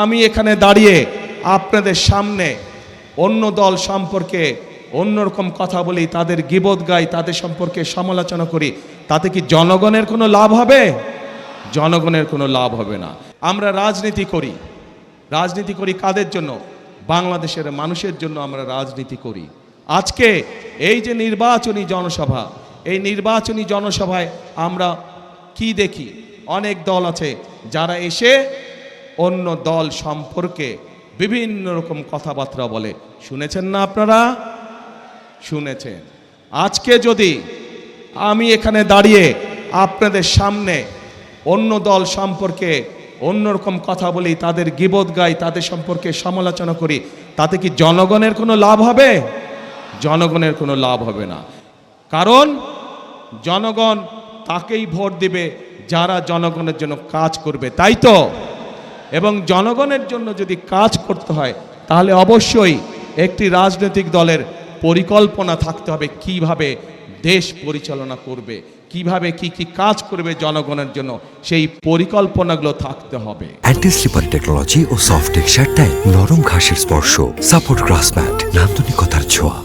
আমি এখানে দাঁড়িয়ে আপনাদের সামনে অন্য দল সম্পর্কে অন্যরকম কথা বলি, তাদের গীবত গাই, তাদের সম্পর্কে সমালোচনা করি, তাতে কি জনগণের কোনো লাভ হবে? জনগণের কোনো লাভ হবে না। আমরা রাজনীতি করি কাদের জন্য? বাংলাদেশের মানুষের জন্য আমরা রাজনীতি করি। আজকে এই যে নির্বাচনী জনসভা, এই নির্বাচনী জনসভায় আমরা কি দেখি? অনেক দল আছে যারা এসে অন্য দল সম্পর্কে বিভিন্ন রকম কথাবার্তা বলে। শুনেছেন না আপনারা? শুনেছেন। আজকে যদি আমি এখানে দাঁড়িয়ে আপনাদের সামনে অন্য দল সম্পর্কে অন্যরকম কথা বলি, তাদের গীবত গাই, তাদের সম্পর্কে সমালোচনা করি, তাতে কি জনগণের কোনো লাভ হবে? জনগণের কোনো লাভ হবে না। কারণ জনগণ তাকেই ভোট দিবে যারা জনগণের জন্য কাজ করবে, তাই তো? এবং জনগণের জন্য যদি কাজ করতে হয় তাহলে অবশ্যই একটি রাজনৈতিক দলের পরিকল্পনা থাকতে হবে, কিভাবে দেশ পরিচালনা করবে, কিভাবে কি কি কাজ করবে জনগণের জন্য, সেই পরিকল্পনাগুলো থাকতে হবে। অ্যান্টি স্লিপার টেকনোলজি ও সফট টেক্সচার টাইল, নরম ঘাসের স্পর্শ, সাপোর্ট গ্রাস ম্যাট, নান্দনিকতার ছোঁয়া।